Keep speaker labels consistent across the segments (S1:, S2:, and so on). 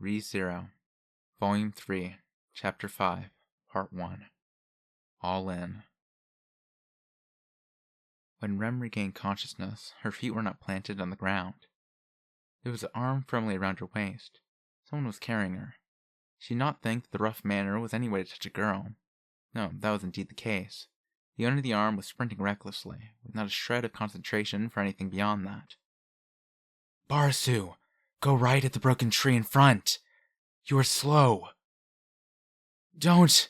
S1: CryADsisAM, Volume 3, Chapter 5, Part 1. All In. When Rem regained consciousness, her feet were not planted on the ground. There was an arm firmly around her waist. Someone was carrying her. She did not think that the rough manner was any way to touch a girl. No, that was indeed the case. The owner of the arm was sprinting recklessly, with not a shred of concentration for anything beyond that. "Barasu, go right at the broken tree in front. You are slow. Don't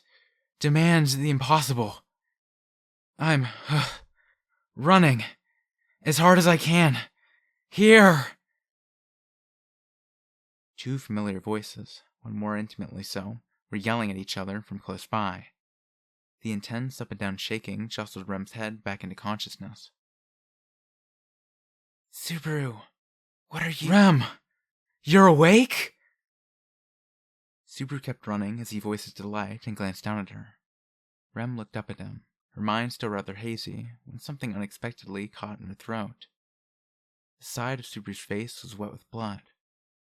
S1: demand the impossible. I'm running as hard as I can. Here!" Two familiar voices, one more intimately so, were yelling at each other from close by. The intense up-and-down shaking jostled Rem's head back into consciousness. "Subaru, what are you— Rem! You're awake?" Subaru kept running as he voiced his delight and glanced down at her. Rem looked up at him, her mind still rather hazy, when something unexpectedly caught in her throat. The side of Subaru's face was wet with blood.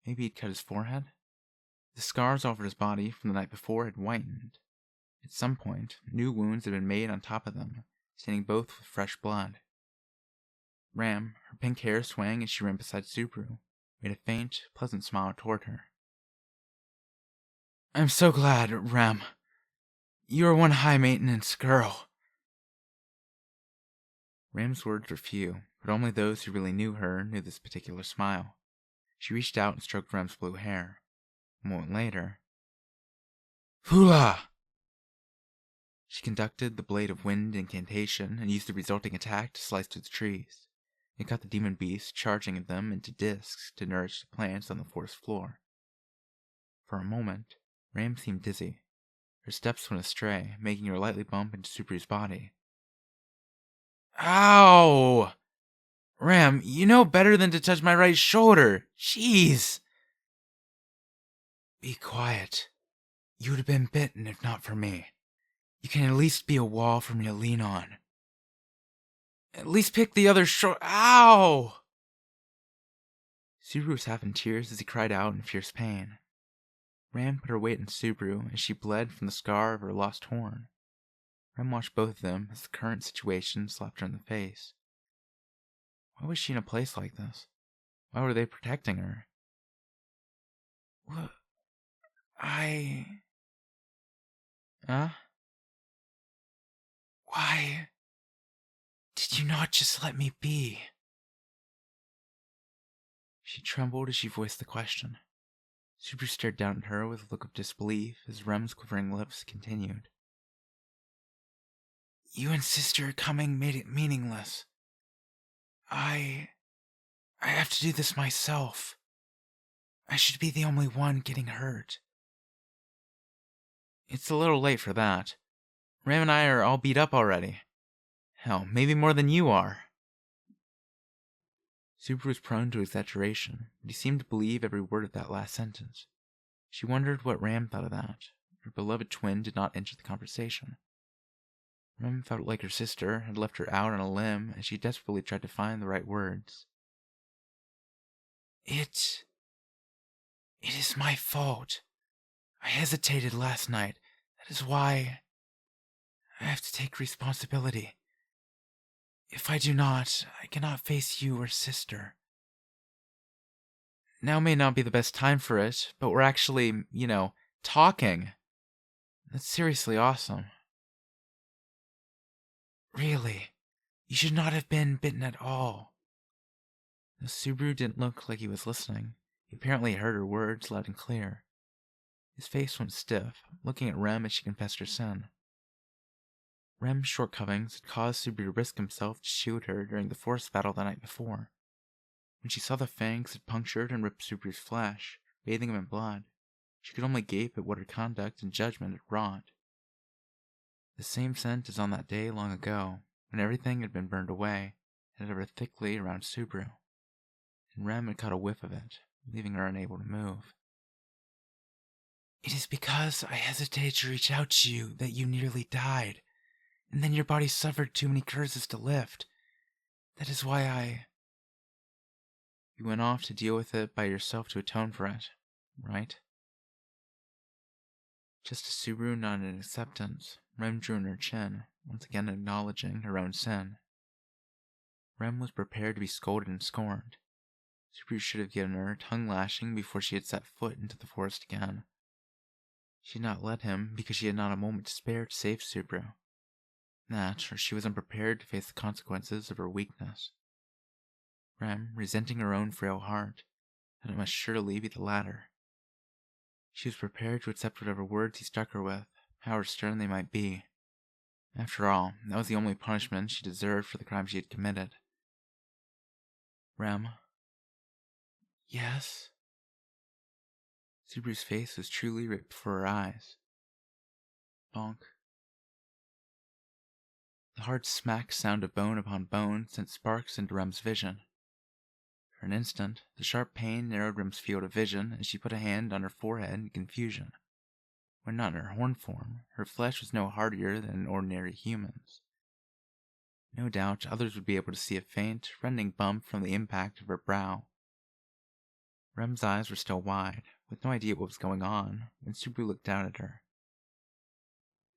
S1: Maybe he'd cut his forehead? The scars all over his body from the night before had whitened. At some point, new wounds had been made on top of them, staining both with fresh blood. Rem, her pink hair swaying as she ran beside Subaru, made a faint, pleasant smile toward her. "I'm so glad, Rem. You are one high-maintenance girl." Rem's words were few, but only those who really knew her knew this particular smile. She reached out and stroked Rem's blue hair. A moment later, "Hula!" She conducted the blade of wind incantation and used the resulting attack to slice through the trees. It cut the demon beast, charging them into discs to nourish the plants on the forest floor. For a moment, Ram seemed dizzy. Her steps went astray, making her lightly bump into Subaru's body. "Ow! Ram, you know better than to touch my right shoulder. Jeez!" "Be quiet. You would have been bitten if not for me. You can at least be a wall for me to lean on." "At least pick the other shoulder. Ow!" Subaru was half in tears as he cried out in fierce pain. Ram put her weight on Subaru as she bled from the scar of her lost horn. Ram watched both of them as the current situation slapped her in the face. Why was she in a place like this? Why were they protecting her? Why did you not just let me be?" She trembled as she voiced the question. Subaru stared down at her with a look of disbelief as Rem's quivering lips continued. "You and sister coming made it meaningless. I have to do this myself. I should be the only one getting hurt." "It's a little late for that. Ram and I are all beat up already. Hell, maybe more than you are." Subaru was prone to exaggeration, but he seemed to believe every word of that last sentence. She wondered what Ram thought of that. Her beloved twin did not enter the conversation. Rem felt like her sister had left her out on a limb as she desperately tried to find the right words. It is my fault. I hesitated last night. That is why I have to take responsibility. If I do not, I cannot face you or sister. Now may not be the best time for it, but we're actually, talking. That's seriously awesome. Really, you should not have been bitten at all. The Subaru didn't look like he was listening. He apparently heard her words loud and clear. His face went stiff, looking at Rem as she confessed her sin. Rem's shortcomings had caused Subaru to risk himself to shoot her during the forest battle the night before. When she saw the fangs had punctured and ripped Subaru's flesh, bathing him in blood, she could only gape at what her conduct and judgment had wrought. The same scent as on that day long ago, when everything had been burned away, had hovered thickly around Subaru, and Rem had caught a whiff of it, leaving her unable to move. It is because I hesitated to reach out to you that you nearly died, and then your body suffered too many curses to lift. That is why You went off to deal with it by yourself to atone for it. right? Just as Subaru nodded in acceptance, Rem drew in her chin, once again acknowledging her own sin. Rem was prepared to be scolded and scorned. Subaru should have given her a tongue-lashing before she had set foot into the forest again. She had not let him because she had not a moment to spare to save Subaru. That, or she was unprepared to face the consequences of her weakness. Rem, resenting her own frail heart, that it must surely be the latter. She was prepared to accept whatever words he struck her with, however stern they might be. After all, that was the only punishment she deserved for the crime she had committed. Rem. Yes? Subaru's face was truly right before her eyes. Bonk. The hard smack sound of bone upon bone sent sparks into Rem's vision. For an instant, the sharp pain narrowed Rem's field of vision as she put a hand on her forehead in confusion. When not in her horn form, her flesh was no hardier than an ordinary human's. No doubt others would be able to see a faint, rending bump from the impact of her brow. Rem's eyes were still wide, with no idea what was going on, when Subaru looked down at her.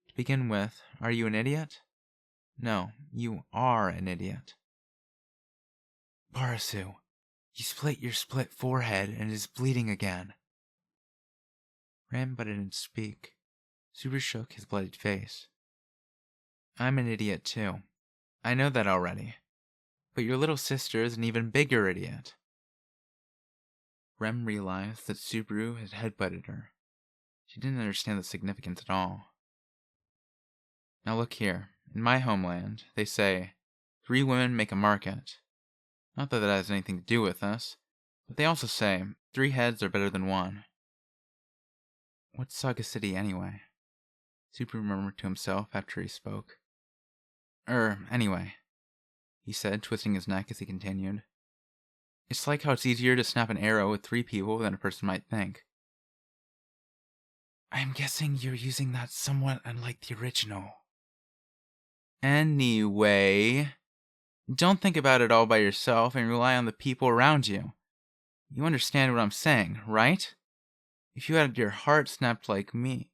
S1: To begin with, are you an idiot? No, you are an idiot. Parasu, you split your split forehead and it is bleeding again. Rem but didn't speak. Subaru shook his bloodied face. I'm an idiot too. I know that already. But your little sister is an even bigger idiot. Rem realized that Subaru had headbutted her. She didn't understand the significance at all. Now look here. In my homeland, they say, 3 women make a market. Not that has anything to do with us, but they also say, 3 heads are better than 1. What's Saga City anyway? Subaru murmured to himself after he spoke. Anyway, he said, twisting his neck as he continued. It's like how it's easier to snap an arrow with 3 people than a person might think. I'm guessing you're using that somewhat unlike the original. Anyway, don't think about it all by yourself and rely on the people around you. You understand what I'm saying, right? If you had your heart snapped like me.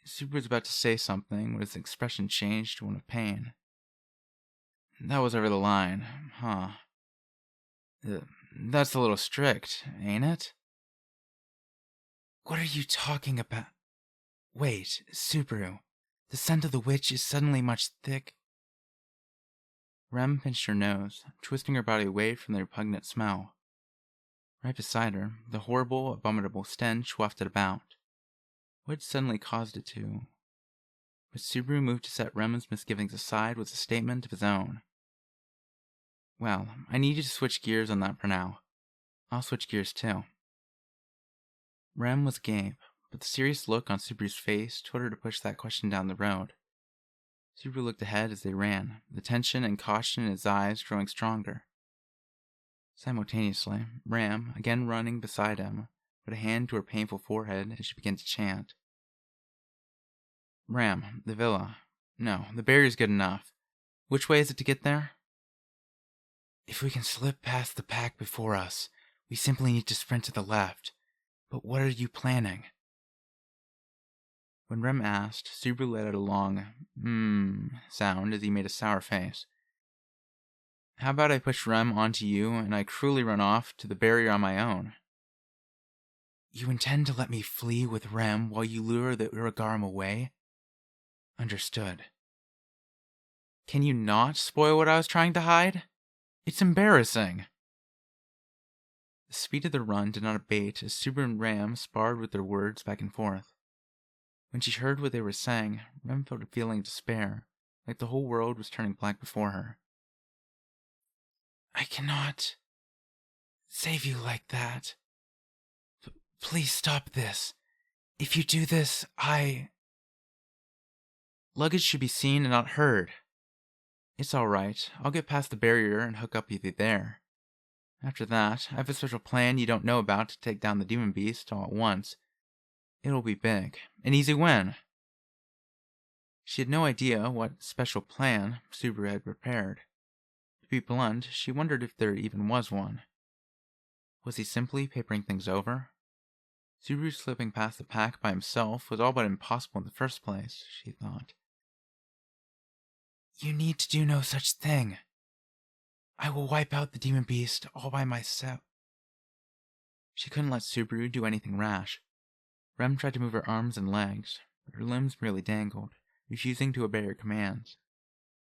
S1: Super was about to say something when his expression changed to one of pain. That was over the line, huh? That's a little strict, ain't it? What are you talking about? Wait, Subaru. The scent of the witch is suddenly much thick. Rem pinched her nose, twisting her body away from the repugnant smell. Right beside her, the horrible, abominable stench wafted about. What had suddenly caused it to? But Subaru moved to set Rem's misgivings aside with a statement of his own. Well, I need you to switch gears on that for now. I'll switch gears too. Rem was game, but the serious look on Subaru's face told her to push that question down the road. Subaru looked ahead as they ran, the tension and caution in his eyes growing stronger. Simultaneously, Rem, again running beside him, put a hand to her painful forehead as she began to chant. Ram, the villa. No, the barrier's good enough. Which way is it to get there? If we can slip past the pack before us, we simply need to sprint to the left. But what are you planning? When Rem asked, Subaru let out a long sound as he made a sour face. How about I push Rem onto you and I cruelly run off to the barrier on my own? You intend to let me flee with Rem while you lure the Uragaram away? Understood. Can you not spoil what I was trying to hide? It's embarrassing. The speed of the run did not abate as Subaru and Ram sparred with their words back and forth. When she heard what they were saying, Rem felt a feeling of despair, like the whole world was turning black before her. I cannot save you like that. Please stop this. If you do this, Luggage should be seen and not heard. It's all right. I'll get past the barrier and hook up with you there. After that, I have a special plan you don't know about to take down the demon beast all at once. It'll be big. An easy win. She had no idea what special plan Subaru had prepared. To be blunt, she wondered if there even was one. Was he simply papering things over? Subaru slipping past the pack by himself was all but impossible in the first place, she thought. You need to do no such thing. I will wipe out the demon beast all by myself. She couldn't let Subaru do anything rash. Rem tried to move her arms and legs, but her limbs merely dangled, refusing to obey her commands.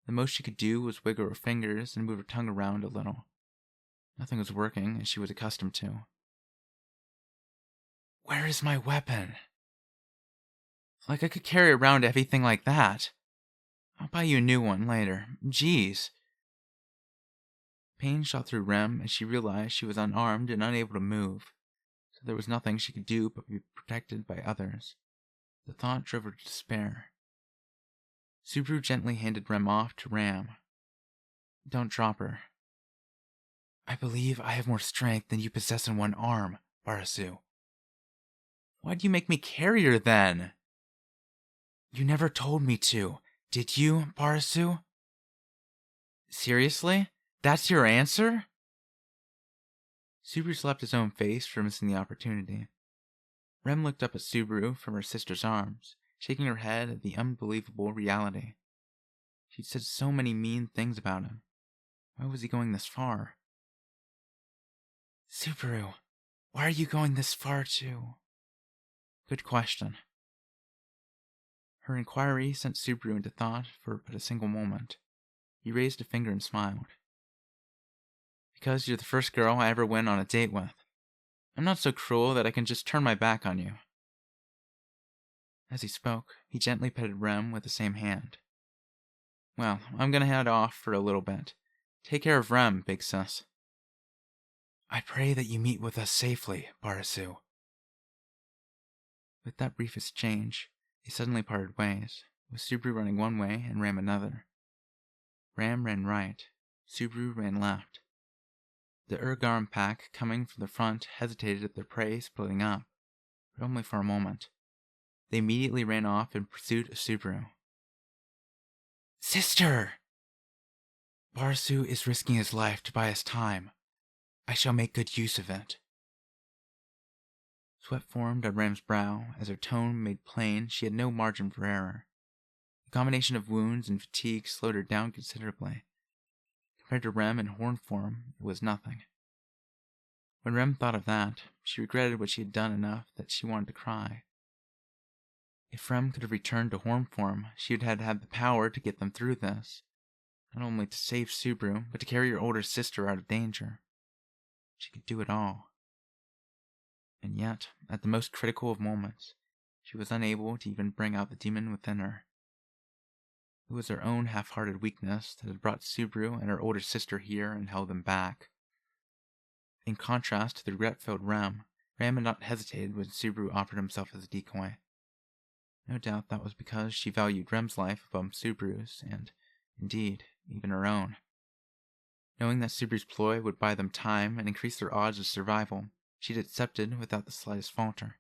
S1: The most she could do was wiggle her fingers and move her tongue around a little. Nothing was working as she was accustomed to. Where is my weapon? Like I could carry around a heavy thing like that. I'll buy you a new one later. Jeez. Pain shot through Rem as she realized she was unarmed and unable to move, so there was nothing she could do but be protected by others. The thought drove her to despair. Subaru gently handed Rem off to Ram. Don't drop her. I believe I have more strength than you possess in one arm, Barasu. Why'd you make me carry her then? You never told me to, did you, Barasu? Seriously? That's your answer? Subaru slapped his own face for missing the opportunity. Rem looked up at Subaru from her sister's arms, shaking her head at the unbelievable reality. She'd said so many mean things about him. Why was he going this far? Subaru, why are you going this far too? Good question. Her inquiry sent Subaru into thought for but a single moment. He raised a finger and smiled. Because you're the first girl I ever went on a date with. I'm not so cruel that I can just turn my back on you. As he spoke, he gently petted Rem with the same hand. Well, I'm gonna head off for a little bit. Take care of Rem, big sis. I pray that you meet with us safely, Barasu. With that brief exchange, they suddenly parted ways, with Subaru running one way and Ram another. Ram ran right, Subaru ran left. The Urgaram pack coming from the front hesitated at their prey splitting up, but only for a moment. They immediately ran off in pursuit of Subaru. Sister! Barasu is risking his life to buy us time. I shall make good use of it. Sweat formed on Ram's brow as her tone made plain she had no margin for error. The combination of wounds and fatigue slowed her down considerably. Compared to Rem in horn form, it was nothing. When Rem thought of that, she regretted what she had done enough that she wanted to cry. If Rem could have returned to horn form, she would have had the power to get them through this, not only to save Subaru, but to carry her older sister out of danger. She could do it all. And yet, at the most critical of moments, she was unable to even bring out the demon within her. It was her own half-hearted weakness that had brought Subaru and her older sister here and held them back. In contrast to the regret-filled Ram had not hesitated when Subaru offered himself as a decoy. No doubt that was because she valued Rem's life above Subaru's, and, indeed, even her own. Knowing that Subaru's ploy would buy them time and increase their odds of survival, she'd accepted without the slightest falter.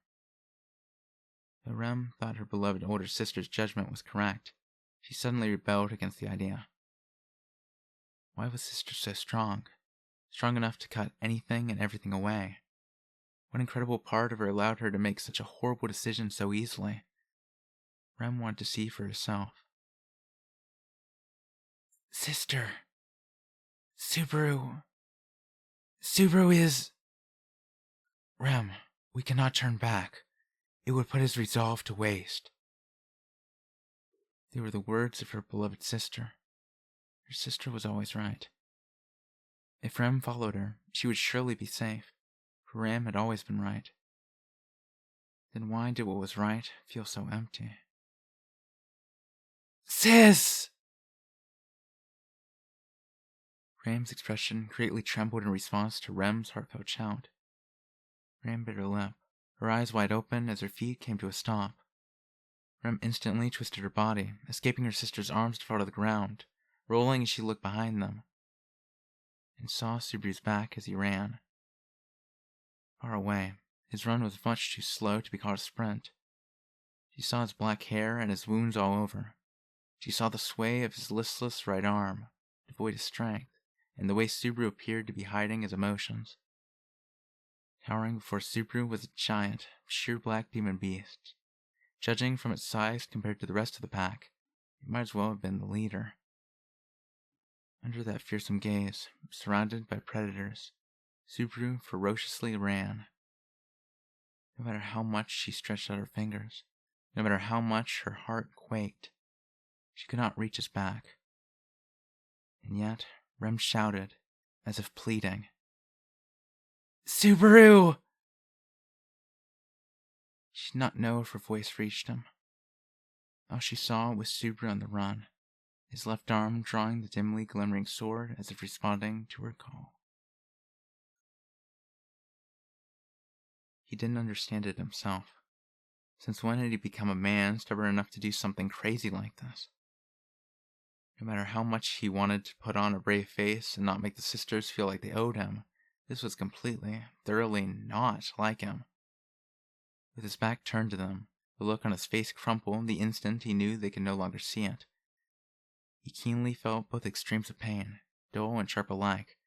S1: Though Rem thought her beloved older sister's judgment was correct, she suddenly rebelled against the idea. Why was sister so strong? Strong enough to cut anything and everything away? What incredible part of her allowed her to make such a horrible decision so easily? Rem wanted to see for herself. Sister! Subaru is... Rem, we cannot turn back. It would put his resolve to waste. They were the words of her beloved sister. Her sister was always right. If Rem followed her, she would surely be safe, for Rem had always been right. Then why did what was right feel so empty? Sis! Ram's expression greatly trembled in response to Rem's heartfelt shout. Ram bit her lip, her eyes wide open as her feet came to a stop. Rem instantly twisted her body, escaping her sister's arms to fall to the ground, rolling as she looked behind them, and saw Subaru's back as he ran. Far away, his run was much too slow to be called a sprint. She saw his black hair and his wounds all over. She saw the sway of his listless right arm, devoid of strength, and the way Subaru appeared to be hiding his emotions. Towering before Subaru was a giant, sheer black demon beast. Judging from its size compared to the rest of the pack, it might as well have been the leader. Under that fearsome gaze, surrounded by predators, Subaru ferociously ran. No matter how much she stretched out her fingers, no matter how much her heart quaked, she could not reach his back. And yet, Rem shouted, as if pleading, "Subaru!" She did not know if her voice reached him. All she saw was Subaru on the run, his left arm drawing the dimly glimmering sword as if responding to her call. He didn't understand it himself. Since when had he become a man stubborn enough to do something crazy like this? No matter how much he wanted to put on a brave face and not make the sisters feel like they owed him, this was completely, thoroughly not like him. With his back turned to them, the look on his face crumpled the instant he knew they could no longer see it. He keenly felt both extremes of pain, dull and sharp alike.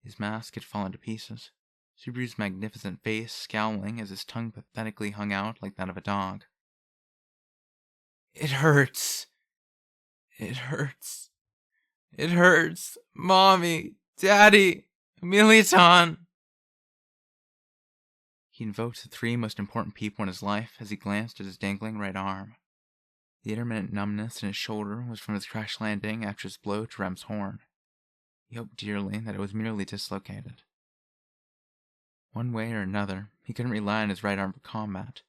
S1: His mask had fallen to pieces, Subaru's magnificent face scowling as his tongue pathetically hung out like that of a dog. "It hurts. It hurts. It hurts. Mommy, Daddy, Emiliaton." He invoked the three most important people in his life as he glanced at his dangling right arm. The intermittent numbness in his shoulder was from his crash landing after his blow to Rem's horn. He hoped dearly that it was merely dislocated. One way or another, he couldn't rely on his right arm for combat.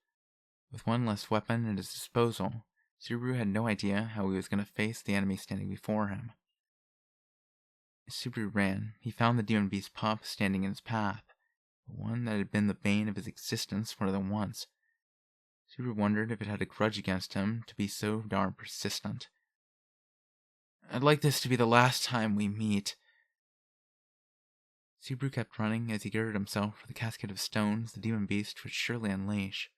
S1: With one less weapon at his disposal, Subaru had no idea how he was going to face the enemy standing before him. As Subaru ran, he found the demon beast pup standing in his path, the one that had been the bane of his existence more than once. Subaru wondered if it had a grudge against him to be so darn persistent. "I'd like this to be the last time we meet." Subaru kept running as he girded himself for the cascade of stones the demon beast would surely unleash.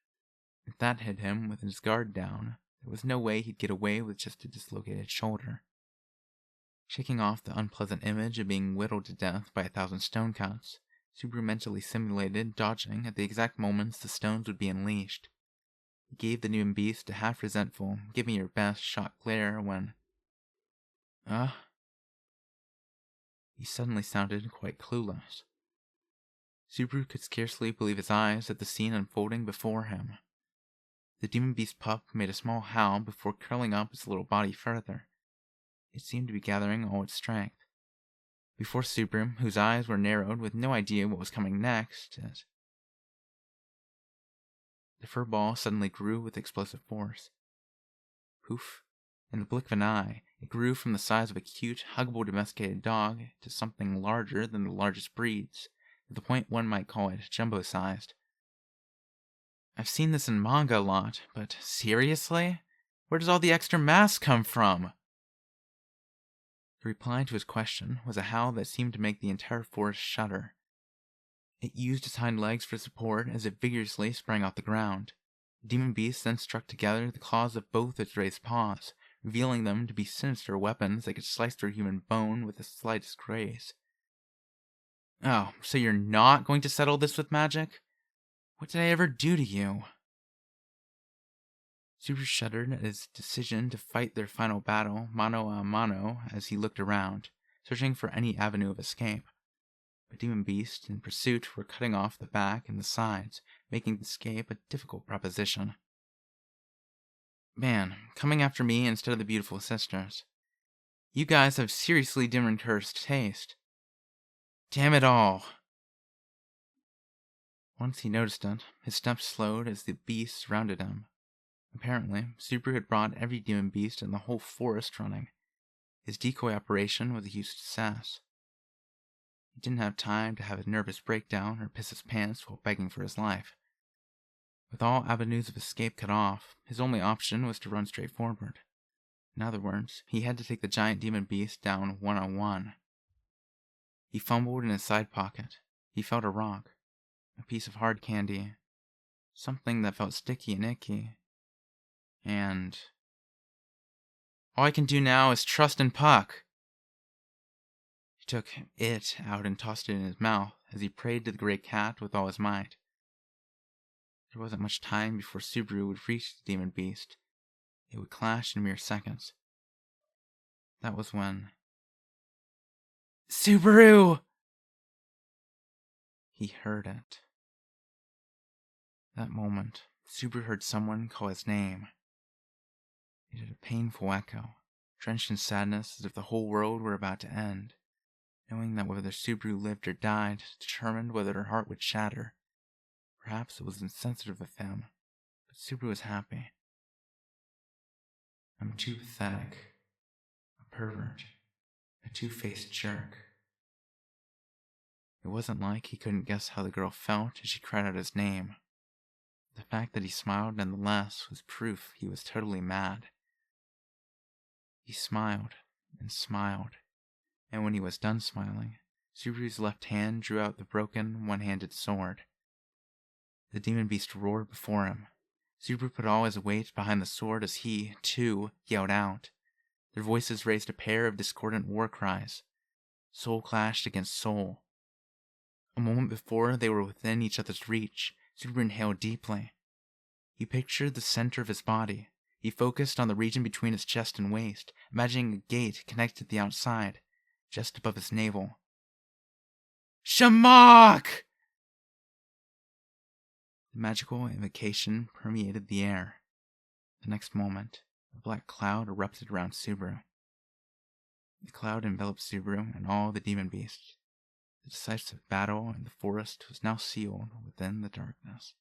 S1: If that hit him with his guard down, there was no way he'd get away with just a dislocated shoulder. Shaking off the unpleasant image of being whittled to death by 1,000 stone cuts, Subaru mentally simulated dodging at the exact moments the stones would be unleashed. He gave the demon beast a half-resentful, give-me-your-best-shot glare when... He suddenly sounded quite clueless. Subaru could scarcely believe his eyes at the scene unfolding before him. The demon beast pup made a small howl before curling up its little body further. It seemed to be gathering all its strength. Before Subaru, whose eyes were narrowed with no idea what was coming next, the fur ball suddenly grew with explosive force. Poof! In the blink of an eye, it grew from the size of a cute, huggable domesticated dog to something larger than the largest breeds, to the point one might call it jumbo-sized. I've seen this in manga a lot, but seriously? Where does all the extra mass come from? The reply to his question was a howl that seemed to make the entire forest shudder. It used its hind legs for support as it vigorously sprang off the ground. The demon beast then struck together the claws of both its raised paws, revealing them to be sinister weapons that could slice through human bone with the slightest grace. "Oh, so you're not going to settle this with magic? What did I ever do to you?" Subaru shuddered at his decision to fight their final battle mano a mano as he looked around, searching for any avenue of escape. But demon beasts in pursuit were cutting off the back and the sides, making escape a difficult proposition. "Man, coming after me instead of the beautiful sisters. You guys have seriously demon-cursed taste. Damn it all." Once he noticed it, his steps slowed as the beasts surrounded him. Apparently, Subaru had brought every demon beast in the whole forest running. His decoy operation was a huge success. He didn't have time to have a nervous breakdown or piss his pants while begging for his life. With all avenues of escape cut off, his only option was to run straight forward. In other words, he had to take the giant demon beast down one-on-one. He fumbled in his side pocket. He felt a rock, a piece of hard candy, something that felt sticky and icky, and... all I can do now is trust in Puck. He took it out and tossed it in his mouth as he prayed to the great cat with all his might. There wasn't much time before Subaru would reach the demon beast. It would clash in mere seconds. That was when... Subaru! He heard it. That moment, Subaru heard someone call his name. It had a painful echo, drenched in sadness as if the whole world were about to end. Knowing that whether Subaru lived or died determined whether her heart would shatter. Perhaps it was insensitive of him, but Subaru was happy. I'm too pathetic, a pervert, a two-faced jerk. It wasn't like he couldn't guess how the girl felt as she cried out his name. The fact that he smiled nonetheless was proof he was totally mad. He smiled and smiled, and when he was done smiling, Subaru's left hand drew out the broken, one-handed sword. The demon beast roared before him. Subaru put all his weight behind the sword as he, too, yelled out. Their voices raised a pair of discordant war cries. Soul clashed against soul. A moment before they were within each other's reach, Subaru inhaled deeply. He pictured the center of his body. He focused on the region between his chest and waist, imagining a gate connected to the outside, just above his navel. Shamak! The magical invocation permeated the air. The next moment, a black cloud erupted around Subaru. The cloud enveloped Subaru and all the demon beasts. The decisive battle in the forest was now sealed within the darkness.